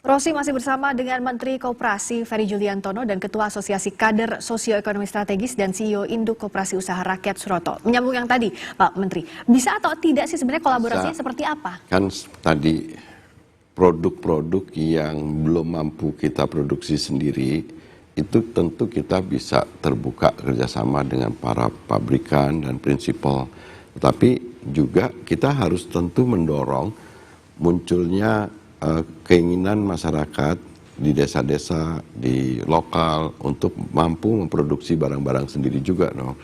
Rosi masih bersama dengan Menteri Koperasi Ferry Juliantono dan Ketua Asosiasi Kader Sosioekonomi Strategis dan CEO Induk Koperasi Usaha Rakyat Suroto. Menyambung yang tadi, Pak Menteri, bisa atau tidak sih sebenarnya kolaborasinya seperti apa? Kan tadi produk-produk yang belum mampu kita produksi sendiri, itu tentu kita bisa terbuka kerjasama dengan para pabrikan dan prinsipal. Tetapi juga kita harus tentu mendorong munculnya keinginan masyarakat di desa-desa, di lokal untuk mampu memproduksi barang-barang sendiri juga dong.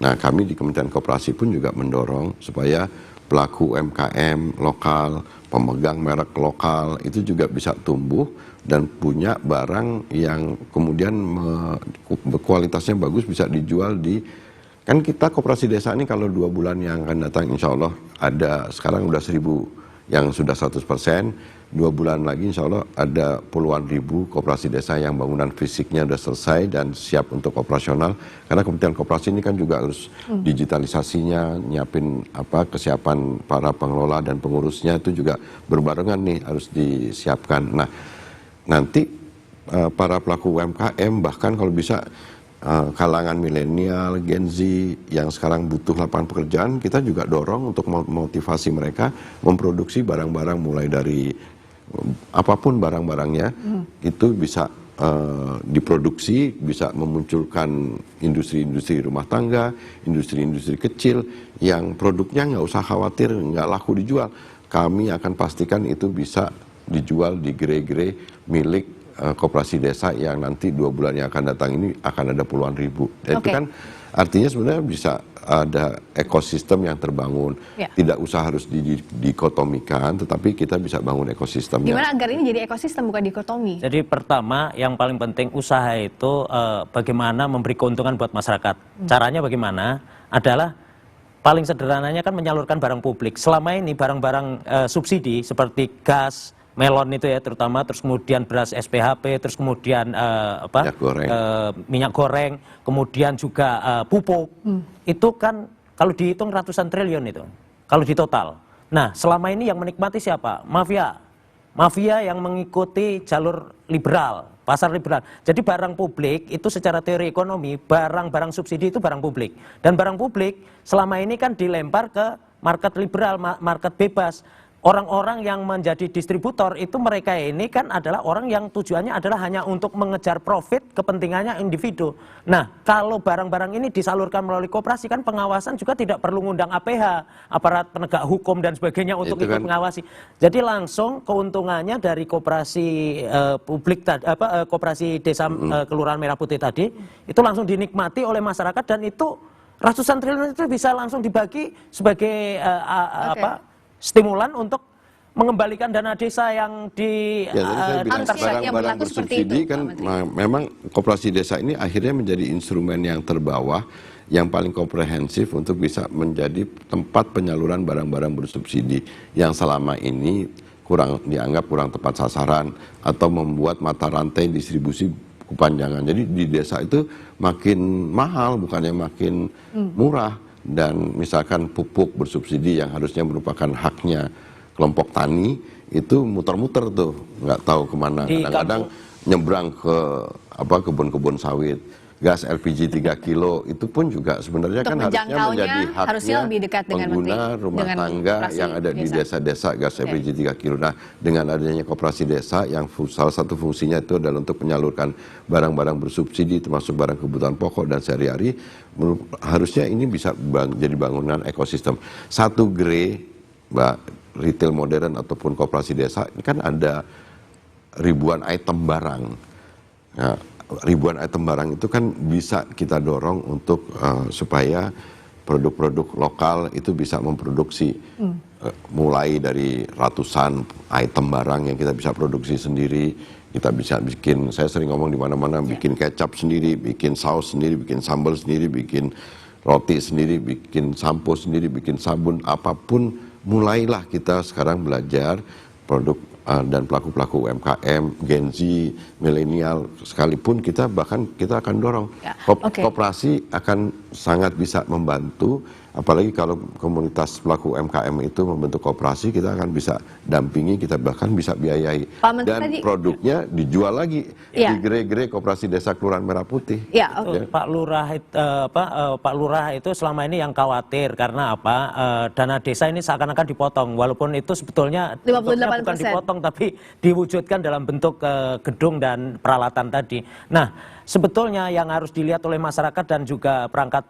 Nah, kami di Kementerian Koperasi pun juga mendorong supaya pelaku UMKM lokal, pemegang merek lokal itu juga bisa tumbuh dan punya barang yang kemudian kualitasnya bagus bisa dijual di. Kan kita koperasi desa ini kalau 2 bulan yang akan datang insya Allah ada sekarang udah 1.000 yang sudah 100%. 2 bulan lagi insya Allah ada puluhan ribu koperasi desa yang bangunan fisiknya sudah selesai dan siap untuk operasional. Karena Kementerian Koperasi ini kan juga harus digitalisasinya, nyiapin kesiapan para pengelola dan pengurusnya itu juga berbarengan nih harus disiapkan. Nah, nanti para pelaku UMKM bahkan kalau bisa kalangan milenial, Gen Z yang sekarang butuh lapangan pekerjaan, kita juga dorong untuk memotivasi mereka memproduksi barang-barang mulai dari apapun barang-barangnya itu bisa diproduksi, bisa memunculkan industri-industri rumah tangga, industri-industri kecil yang produknya nggak usah khawatir nggak laku dijual. Kami akan pastikan itu bisa dijual di gerai-gerai milik koperasi desa yang nanti 2 bulan yang akan datang ini akan ada puluhan ribu. Dan itu kan artinya sebenarnya bisa ada ekosistem yang terbangun. Tidak usah harus dikotomikan, tetapi kita bisa bangun ekosistemnya. Gimana agar ini jadi ekosistem bukan dikotomi? Jadi pertama yang paling penting usaha itu bagaimana memberi keuntungan buat masyarakat. Caranya bagaimana? Adalah paling sederhananya kan menyalurkan barang publik. Selama ini barang-barang subsidi seperti gas, melon itu ya terutama, terus kemudian beras SPHP, terus kemudian minyak goreng, kemudian juga pupuk, itu kan kalau dihitung ratusan triliun itu, kalau di total. Nah, selama ini yang menikmati siapa? Mafia yang mengikuti jalur liberal, pasar liberal. Jadi barang publik itu secara teori ekonomi, barang-barang subsidi itu barang publik. Dan barang publik selama ini kan dilempar ke market liberal, market bebas. Orang-orang yang menjadi distributor itu mereka ini kan adalah orang yang tujuannya adalah hanya untuk mengejar profit kepentingannya individu. Nah, kalau barang-barang ini disalurkan melalui koperasi kan pengawasan juga tidak perlu ngundang APH, aparat penegak hukum dan sebagainya untuk ikut mengawasi. Jadi langsung keuntungannya dari koperasi publik koperasi desa Kelurahan Merah Putih tadi itu langsung dinikmati oleh masyarakat dan itu ratusan triliun itu bisa langsung dibagi sebagai stimulan untuk mengembalikan dana desa yang barang-barang bersubsidi kan memang koperasi desa ini akhirnya menjadi instrumen yang terbawah yang paling komprehensif untuk bisa menjadi tempat penyaluran barang-barang bersubsidi yang selama ini dianggap kurang tepat sasaran atau membuat mata rantai distribusi kepanjangan. Jadi di desa itu makin mahal bukannya makin murah. Dan misalkan pupuk bersubsidi yang harusnya merupakan haknya kelompok tani itu muter-muter tuh nggak tahu kemana, kadang-kadang nyebrang ke kebun-kebun sawit. Gas LPG 3 kilo itu pun juga sebenarnya kan harusnya menjadi haknya pengguna rumah tangga yang ada di desa-desa gas LPG 3 kilo. Nah, dengan adanya koperasi desa yang salah satu fungsinya itu adalah untuk menyalurkan barang-barang bersubsidi termasuk barang kebutuhan pokok dan sehari-hari, harusnya ini bisa jadi bangunan ekosistem. Satu gerai retail modern ataupun koperasi desa ini kan ada ribuan item barang. Nah, ribuan item barang itu kan bisa kita dorong untuk supaya produk-produk lokal itu bisa memproduksi mulai dari ratusan item barang yang kita bisa produksi sendiri. Kita bisa bikin, saya sering ngomong di mana-mana, bikin kecap sendiri, bikin saus sendiri, bikin sambal sendiri, bikin roti sendiri, bikin sampo sendiri, bikin sabun, apapun. Mulailah kita sekarang belajar produk dan pelaku-pelaku UMKM, Gen Z, milenial, sekalipun kita akan dorong. Koperasi akan sangat bisa membantu Apalagi kalau komunitas pelaku UMKM itu membentuk koperasi, kita akan bisa dampingi, kita bahkan bisa biayai. Pak Menteri Dan tadi, produknya dijual lagi Iya. di gerai-gerai koperasi desa Kelurahan Merah Putih. ya, Betul. Pak Lurah itu selama ini yang khawatir karena apa? Dana desa ini seakan-akan dipotong, walaupun itu sebetulnya 58%. bentuknya bukan dipotong tapi diwujudkan dalam bentuk gedung dan peralatan tadi. Nah, sebetulnya yang harus dilihat oleh masyarakat dan juga perangkat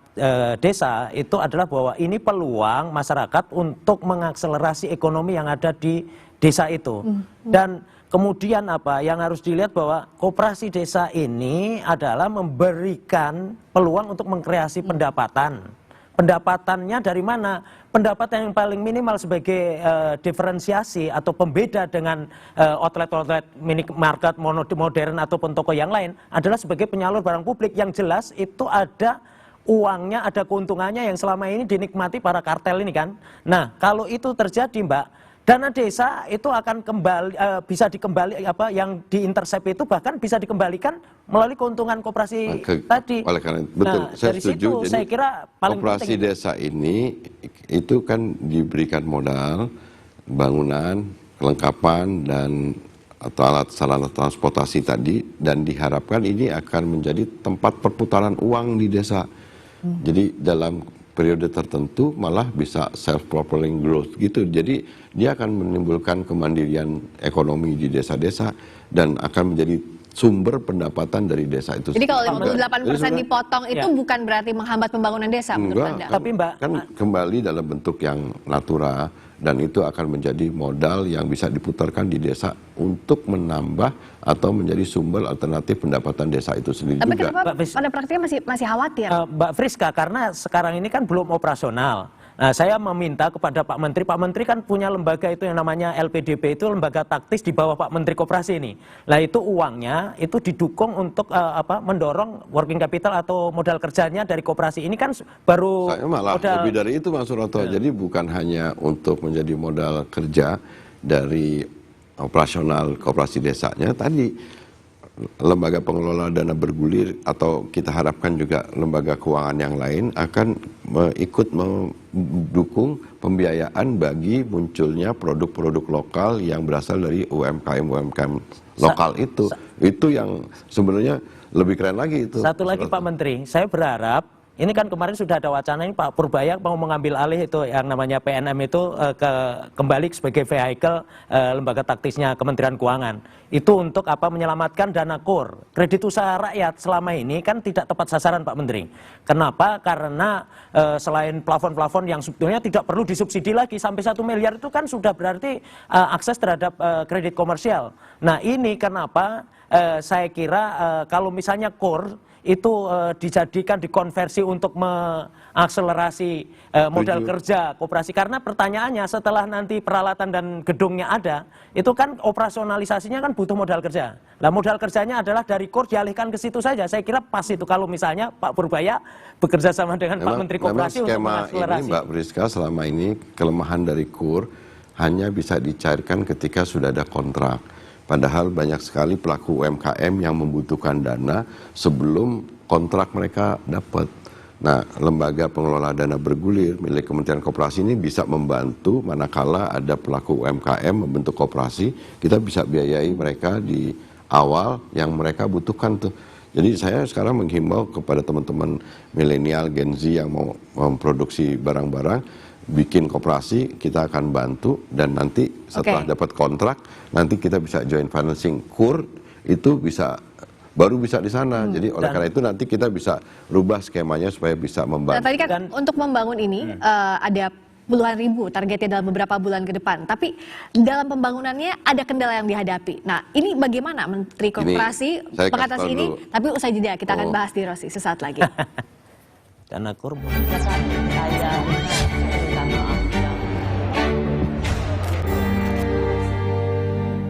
desa itu adalah bahwa ini peluang masyarakat untuk mengakselerasi ekonomi yang ada di desa itu. Dan kemudian apa yang harus dilihat bahwa koperasi desa ini adalah memberikan peluang untuk mengkreasi pendapatan. Pendapatannya dari mana? Pendapatan yang paling minimal sebagai diferensiasi atau pembeda dengan outlet-outlet minimarket modern ataupun toko yang lain adalah sebagai penyalur barang publik yang jelas itu ada uangnya, ada keuntungannya yang selama ini dinikmati para kartel ini kan. Nah, kalau itu terjadi, Mbak, dana desa itu akan kembali bisa dikembali yang diintersep itu bahkan bisa dikembalikan melalui keuntungan koperasi tadi. Oleh karena betul, nah, saya dari setuju. situ Jadi saya kira paling koperasi penting. desa ini itu kan diberikan modal, bangunan, kelengkapan dan atau alat sarana transportasi tadi, dan diharapkan ini akan menjadi tempat perputaran uang di desa. Jadi dalam periode tertentu malah bisa self-propelling growth gitu. Jadi dia akan menimbulkan kemandirian ekonomi di desa-desa dan akan menjadi sumber pendapatan dari desa itu. jadi kalau sendiri. 58% dipotong itu Ya. bukan berarti menghambat pembangunan desa menurut Anda? Tapi, Mbak, kan kembali dalam bentuk yang natural dan itu akan menjadi modal yang bisa diputarkan di desa untuk menambah atau menjadi sumber alternatif pendapatan desa itu sendiri Tapi juga. kenapa Mbak Fis- pada praktiknya masih khawatir? Mbak Friska, karena sekarang ini kan belum operasional. Nah, saya meminta kepada Pak Menteri kan punya lembaga itu yang namanya LPDP, itu lembaga taktis di bawah Pak Menteri Koperasi ini. Nah, itu uangnya itu didukung untuk mendorong working capital atau modal kerjanya dari koperasi. Ini kan baru Saya malah modal. lebih dari itu Mas Suroto. Jadi bukan hanya untuk menjadi modal kerja dari operasional koperasi desanya tadi, lembaga pengelola dana bergulir atau kita harapkan juga lembaga keuangan yang lain akan ikut mendukung pembiayaan bagi munculnya produk-produk lokal yang berasal dari UMKM lokal itu. Itu yang sebenarnya lebih keren lagi itu. Satu lagi Pak Menteri, saya berharap ini kan kemarin sudah ada wacana ini Pak Purbaya mau mengambil alih itu yang namanya PNM itu kembali sebagai vehicle lembaga taktisnya Kementerian Keuangan. Itu untuk menyelamatkan dana KUR. Kredit usaha rakyat selama ini kan tidak tepat sasaran Pak Menteri. Kenapa? Karena selain plafon-plafon yang sebetulnya tidak perlu disubsidi lagi sampai 1 miliar itu kan sudah berarti akses terhadap kredit komersial. Nah, ini kenapa saya kira kalau misalnya KUR itu dijadikan dikonversi untuk mengakselerasi modal kerja koperasi, karena pertanyaannya setelah nanti peralatan dan gedungnya ada itu kan operasionalisasinya kan butuh modal kerja. Nah, modal kerjanya adalah dari KUR dialihkan ke situ saja. Saya kira pas itu kalau misalnya Pak Purbaya bekerja sama dengan Pak Menteri Koperasi untuk skema mengakselerasi. ini Mbak Priska, selama ini kelemahan dari KUR hanya bisa dicairkan ketika sudah ada kontrak. Padahal banyak sekali pelaku UMKM yang membutuhkan dana sebelum kontrak mereka dapat. Nah, lembaga pengelola dana bergulir milik Kementerian Koperasi ini bisa membantu manakala ada pelaku UMKM membentuk koperasi, kita bisa biayai mereka di awal yang mereka butuhkan tuh. Jadi saya sekarang menghimbau kepada teman-teman milenial Gen Z yang mau memproduksi barang-barang, bikin koperasi, kita akan bantu, dan nanti setelah dapat kontrak, nanti kita bisa joint financing. KUR itu baru bisa di sana. Jadi oleh karena itu nanti kita bisa rubah skemanya supaya bisa membantu. Nah, tadi kan untuk membangun ini ada puluhan ribu targetnya dalam beberapa bulan ke depan. Tapi dalam pembangunannya ada kendala yang dihadapi. Nah, ini bagaimana Menteri Koperasi saya mengatasi kasih tahu ini? dulu. Tapi usai jeda kita akan bahas di Rosi sesaat lagi. Dana KUR Saya minta maaf.